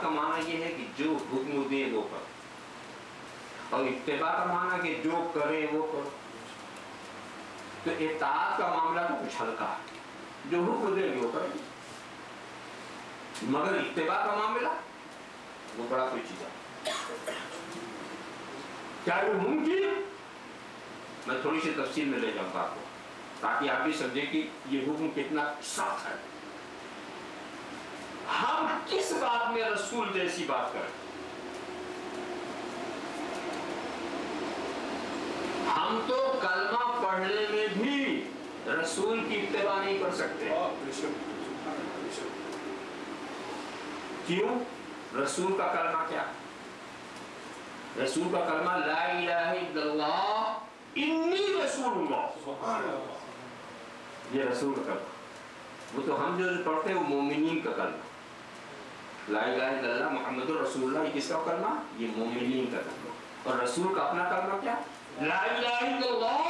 کا معنی یہ ہے کہ جو حکم دے وہ کرو، اور اتباع کا معنی کہ جو کرے وہ کرو۔ تو اطاعت کا معاملہ تو کچھ ہلکا ہے، جو حکم دے وہ کرے، مگر اتباع کا معاملہ وہ بڑا کوئی چیز ہے۔ کیا یہ ممکن؟ میں تھوڑی سی تفصیل میں لے جاؤں گا آپ کو تاکہ آپ بھی سمجھیں کہ یہ حکم کتنا سخت ہے۔ ہم کس بات میں رسول جیسی بات کریں؟ ہم تو کلمہ پڑھنے میں بھی رسول کی اتباع نہیں کر سکتے۔ کیوں؟ رسول کا کلمہ کیا؟ رسول کا کلمہ لا الہ الا اللہ انی رسول اللہ، یہ رسول کا کلمہ۔ وہ تو ہم جو پڑھتے ہیں وہ مومنین کا کلمہ، لا الہ الا اللہ محمد رسول اللہ، یہ کس کا کلمہ؟ یہ مومنین کا کلمہ۔ اور رسول کا اپنا کلمہ کیا؟ لا الہ الا اللہ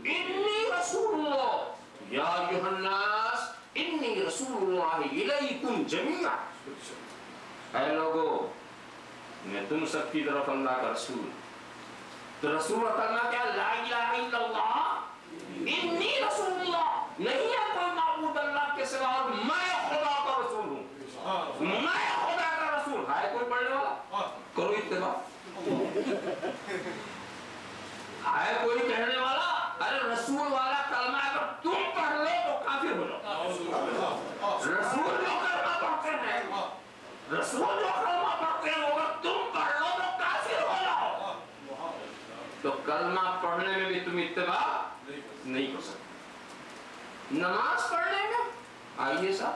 انی رسول اللہ یا ایھا الناس انی رسول اللہ الیکم جمیعا۔ اے لوگو میں تم سب کی طرف اللہ کا رسول۔ تو رسول کا کلمہ کیا؟ لا الہ الا اللہ انی رسول اللہ، نہیں ہے کوئی معبود اللہ کے سوا اور میں خدا کا رسول ہوں، میں خدا کا رسول۔ ہے کوئی پڑھنے والا؟ کرو اتباع۔ ہے کوئی کہنے والا؟ ارے رسول والا کلمہ اگر تم پڑھ لو تو کافر ہو جاؤ۔ رسول جو کلمہ پڑھتے ہیں، رسول جو کلمہ پڑھتے ہیں اگر تم پڑھ لو تو کافر ہو جاؤ۔ تو کلمہ پڑھنے میں بھی تم اتباع نہیں کر سکتے۔ نماز پڑھنے میں آئیے صاحب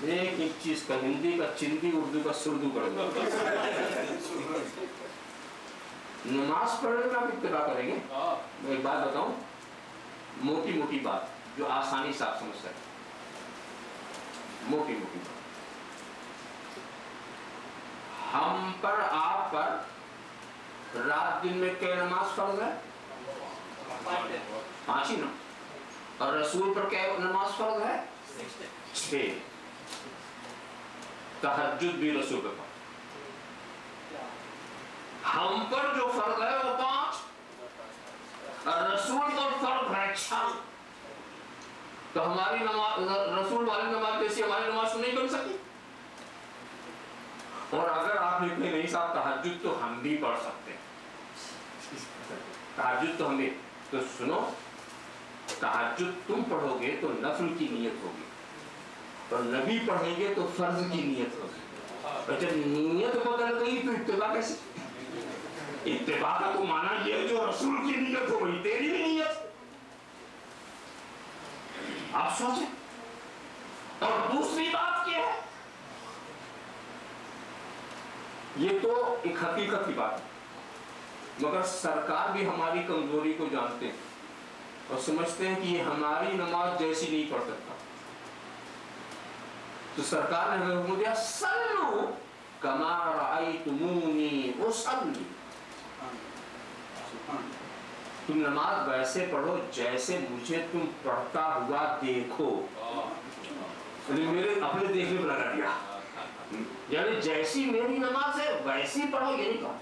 ایک ایک چیز کا، ہندی کا چندی، اردو کا سردو کر دو۔ نماز پڑھنے میں آپ اتباع کریں گے؟ میں ایک بات بتاؤں، موٹی موٹی بات جو آسانی سے آپ سمجھ سکتے، موٹی موٹی بات۔ ہم پر آپ پر رات دن میں کیا نماز فرض ہے؟ 5 ہی نا؟ اور رسول پر کیا نماز فرض ہے؟ 6۔ تہجد بھی رسول پر فرض۔ ہم پر جو فرض ہے وہ 5 اور رسول پر فرض ہے 6۔ تو ہماری نماز رسول والی نماز جیسی ہماری نماز تو نہیں بن سکتی۔ اور اگر آپ لکھیں نہیں صاحب تہجد تو ہم بھی پڑھ سکتے ہیں، تہجد تو ہمیں، تو سنو، تہجد تم پڑھو گے تو نفل کی نیت ہوگی اور نبی پڑھیں گے تو فرض کی نیت ہوگی۔ اور جب نیت بدل گئی تو اتباع کیسے؟ اتباع کا تو معنی یہ ہے جو رسول کی نیت ہو گئی تیری بھی نیت۔ آپ سوچیں۔ اور دوسری بات کیا ہے؟ یہ تو ایک حقیقت کی بات ہے، مگر سرکار بھی ہماری کمزوری کو جانتے ہیں اور سمجھتے ہیں کہ یہ ہماری نماز جیسی نہیں پڑھ سکتا۔ تو سرکار نے ہمیں حکم دیا صلو کما رأیتمونی اصلی، تم نماز ویسے پڑھو جیسے مجھے تم پڑھتا ہوا دیکھو۔ میرے اپنے دیکھنے پر لگا دیا، یعنی جیسی میری نماز ہے ویسی پڑھو، یہ نہیں کہا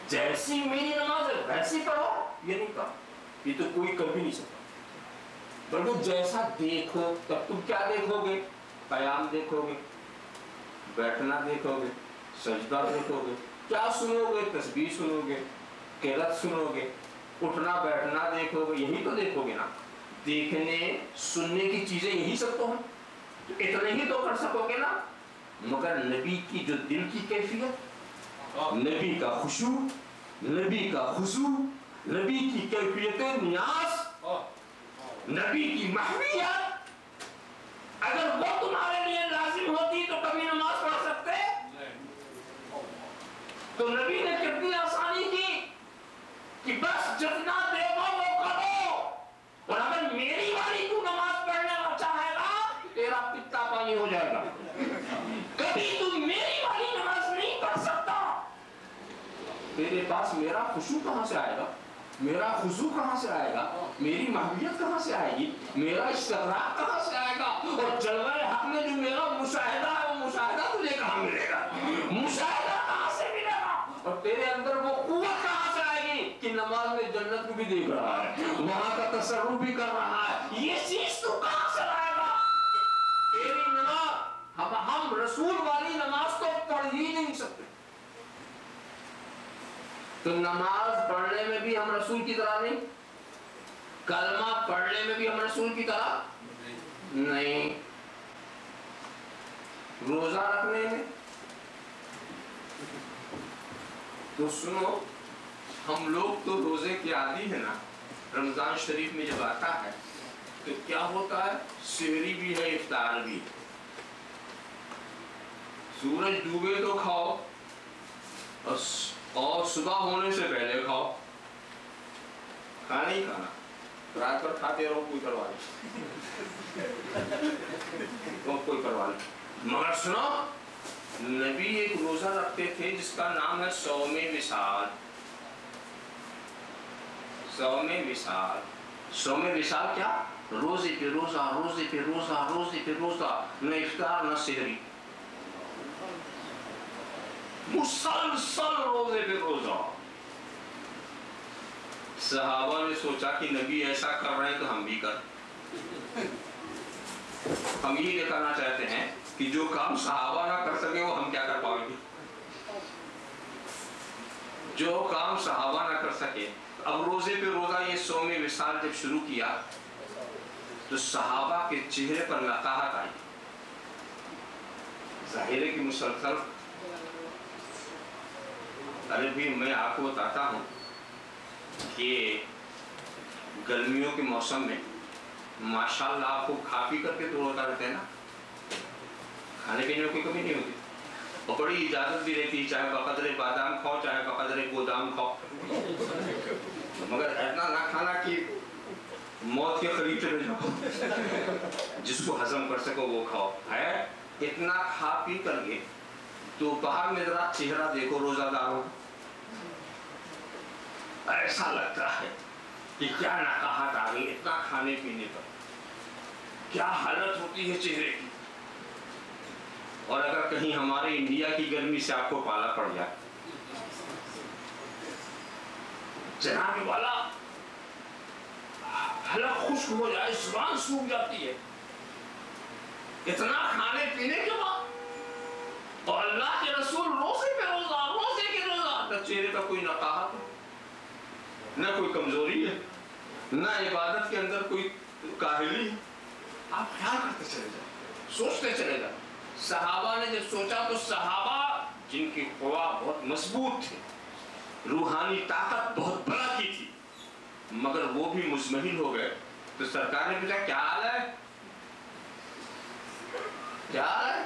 جیسی میری نماز ہے ویسی پڑھو، یہ نہیں کہا، یہ تو کوئی کر بھی نہیں سکتا۔ بلکہ جیسا دیکھو، تب تم کیا دیکھو گے؟ قیام دیکھو گے، بیٹھنا دیکھو گے، سجدہ دیکھو گے، کیا سنو گے؟ تسبیح سنو گے، قرات سنو گے، اٹھنا بیٹھنا دیکھو گے، یہی تو دیکھو گے نا۔ دیکھنے سننے کی چیزیں یہی سب تو ہیں، تو اتنے ہی تو کر سکو گے نا۔ مگر نبی کی جو دل کی کیفیت، نبی کا خشوع، نبی کا خضوع، نبی کی کیفیت نیاز، نبی کی محویت، اگر وہ تمہارے لیے لازم ہوتی تو کبھی نماز پڑھ سکتے؟ تو نبی نے کتنی آسانی کی کہ بس جتنا دیکھو وہ کرو، اور اگر میری والی تو نماز پڑھنے چاہے گا تیرا پتا پانی ہو جائے گا۔ کبھی تم میری والی نماز نہیں پڑھ سکتا، تیرے پاس میرا خشوع کہاں سے آئے گا، میرا خضوع کہاں سے آئے گا، میری محبوبیت کہاں سے آئے گی، میرا استغراق کہاں سے آئے گا، اور جلوہ حق میں جو بھی دیکھ رہا ہے, وہاں کا تصرف بھی کر رہا ہے. یہ چیز تو کہاں سے لائے گا؟ تیری نماز, ہم رسول والی نماز تو پڑھ ہی نہیں سکتے. تو نماز پڑھنے میں بھی ہم رسول کی طرح نہیں, کلمہ پڑھنے میں بھی ہم رسول کی طرح نہیں, روزہ رکھنے میں تو سنو, ہم لوگ تو روزے کے عادی ہیں نا. رمضان شریف میں جب آتا ہے تو کیا ہوتا ہے, سحری بھی ہے افطار بھی ہے. سورج ڈوبے تو کھاؤ اور صبح ہونے سے پہلے کھاؤ. کھانا ہی کھانا, رات پر کھاتے رہو, کوئی پرواہ نہیں, کوئی پرواہ نہیں. مگر سنو, نبی ایک روزہ رکھتے تھے جس کا نام ہے صوم وصال. صوم وصال, صوم وصال کیا؟ روزے پہ روزہ, روزے پہ روزہ, روزے پہ روزہ, نہ افطار نہ سحری, مسلسل روزے پہ روزہ. صحابہ نے سوچا کہ نبی ایسا کر رہے ہیں تو ہم بھی کر. ہم یہی دکھانا چاہتے ہیں کہ جو کام صحابہ نہ کر سکے وہ ہم کیا کر پائیں گے. جو کام صحابہ نہ کر سکے. اب روزے پہ روزہ, یہ صوم وصال جب شروع کیا تو صحابہ کے چہرے پر لقاہت آئی. ظاہر ہے کہ مسلسل. ارے بھی میں آپ کو بتاتا ہوں کہ گرمیوں کے موسم میں ماشاءاللہ آپ کو کھا پی کر کے تو روتا رہتے ہیں نا, کھانے پینے میں کوئی کمی نہیں ہوتی, اور بڑی اجازت بھی رہتی ہے, چاہے بقدر بادام کھاؤ چاہے بقدر گودام کھاؤ, مگر اتنا نہ کھانا کہ موت کے قریب چلے جاؤ. جس کو ہضم کر سکو وہ کھاؤ. ہے اتنا کھا پی کر کے دوپہر میں ذرا چہرہ دیکھو روزہ داروں, ایسا لگتا ہے کہ کیا نقاہت آ گئی اتنا کھانے پینے پر, کیا حالت ہوتی ہے چہرے کی. اور اگر کہیں ہمارے انڈیا کی گرمی سے آپ کو پالا پڑ جائے, جناب والا حلق خشک ہو جائے, زبان سوکھ جاتی ہے اتنا کھانے پینے کے بعد, اور اللہ کے رسول روزے پہ روزہ, روزے کے روزہ, نہ چہرے کا کوئی نقاہت ہے, نہ کوئی کمزوری ہے, نہ عبادت کے اندر کوئی کاہلی ہے. آپ خیال کرتے چلے جائیں, سوچتے چلے جائیں. صحابہ نے جب سوچا تو صحابہ جن کی قوا بہت مضبوط تھی, روحانی طاقت بہت بڑا کی تھی, مگر وہ بھی مزمحل ہو گئے. تو سرکار نے پوچھا کیا حال ہے, کیا حال ہے؟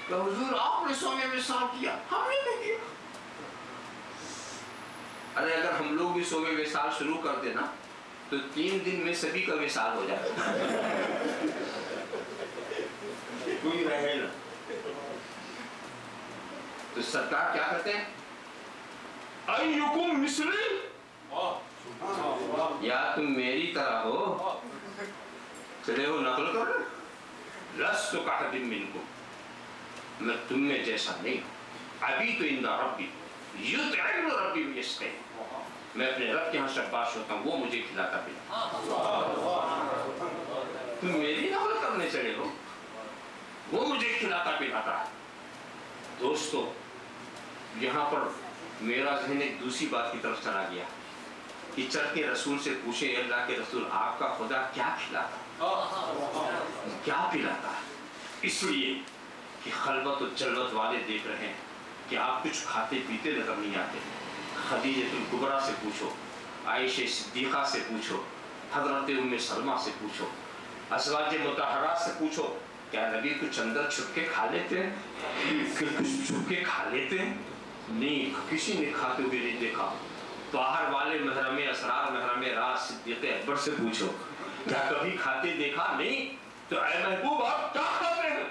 کہ حضور آپ نے صوم وصال کیا, ہم نے نہیں کیا. ارے اگر ہم لوگ بھی صوم وصال شروع کر دینا تو 3 دن میں سبھی کا وصال ہو جائے, کوئی رہے نا. تو سرکار کیا کہتے ہیں, ایکم مثلی, یا تم میری طرح ہو, چلے ہو نقل کر رہے, لست کاحد منکم, میں تم میں جیسا نہیں ہوں. ابھی تو عند ربی یطعم ربی ویسقین, میں اپنے رب کے ہاں شباش ہوتا ہوں, وہ مجھے کھلاتا پلاتا. تم میری نقل کرنے چلے ہو, وہ مجھے کھلاتا پلاتا ہے. دوستو یہاں پر میرا ذہن ایک دوسری بات کی طرف چلا گیا کہ چل کے رسول سے پوچھے, اللہ کے رسول آپ کا خدا کیا کھلاتا, کیا پلاتا ہے؟ اس لیے کہ خلوت و جلوت والے دیکھ رہے ہیں کہ آپ کچھ کھاتے پیتے نظر نہیں آتے. خدیجہ الکبریٰ سے پوچھو, عائشہ صدیقہ سے پوچھو, حضرت ام سلمہ سے پوچھو, ازواج مطہرات سے پوچھو, کیا نبی کچھ اندر چھپ کے کھا لیتے ہیں, کہ کچھ چھپ کے کھا لیتے ہیں؟ نہیں, کسی نے کھاتے ہوئے نہیں دیکھا. باہر والے محرم اسرار محرم راز صدیق اکبر سے پوچھو, کیا کبھی کھاتے دیکھا؟ نہیں. تو اے محبوب آپ کیا کھاتے ہیں,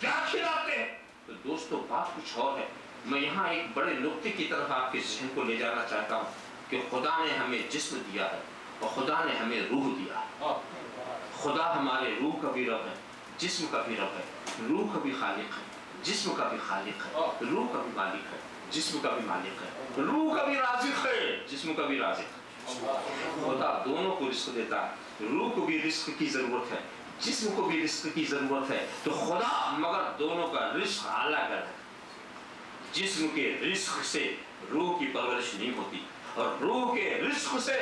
کیا کھلاتے ہیں؟ تو دوستو بات کچھ اور ہے. میں یہاں ایک بڑے نقطے کی طرف آپ کے ذہن کو لے جانا چاہتا ہوں کہ خدا نے ہمیں جسم دیا ہے اور خدا نے ہمیں روح دیا ہے. خدا ہمارے روح کا بھی رب ہے, جسم کا بھی رب ہے. روح کا بھی خالق ہے, جسم کا بھی خالق ہے. روح کا بھی مالک ہے, جسم کا بھی مالک ہے. روح کا بھی رازق ہے, جسم کا بھی رازق ہے. خدا دونوں کو رزق دیتا ہے، روح کو بھی رزق کی ضرورت ہے، جسم کو بھی رزق کی ضرورت ہے، تو خدا مگر دونوں کا رزق الگ ہے۔ جسم کے رزق سے روح کی پرورش نہیں ہوتی، اور روح کے رزق سے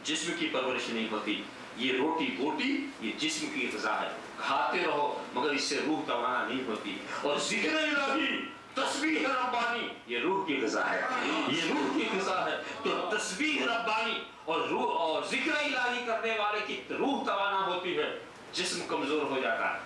جسم کی پرورش نہیں ہوتی۔ یہ روٹی بوٹی یہ جسم کی غذا ہے، کھاتے رہو مگر اس سے روح توانا نہیں ہوتی۔ اور ذکر الہی، تسبیح ربانی، یہ روح کی غذا ہے، یہ روح کی غذا ہے۔ تو تسبیح ربانی اور روح اور ذکر الہی کرنے والے کی روح توانا ہوتی ہے، جسم کمزور ہو جاتا ہے۔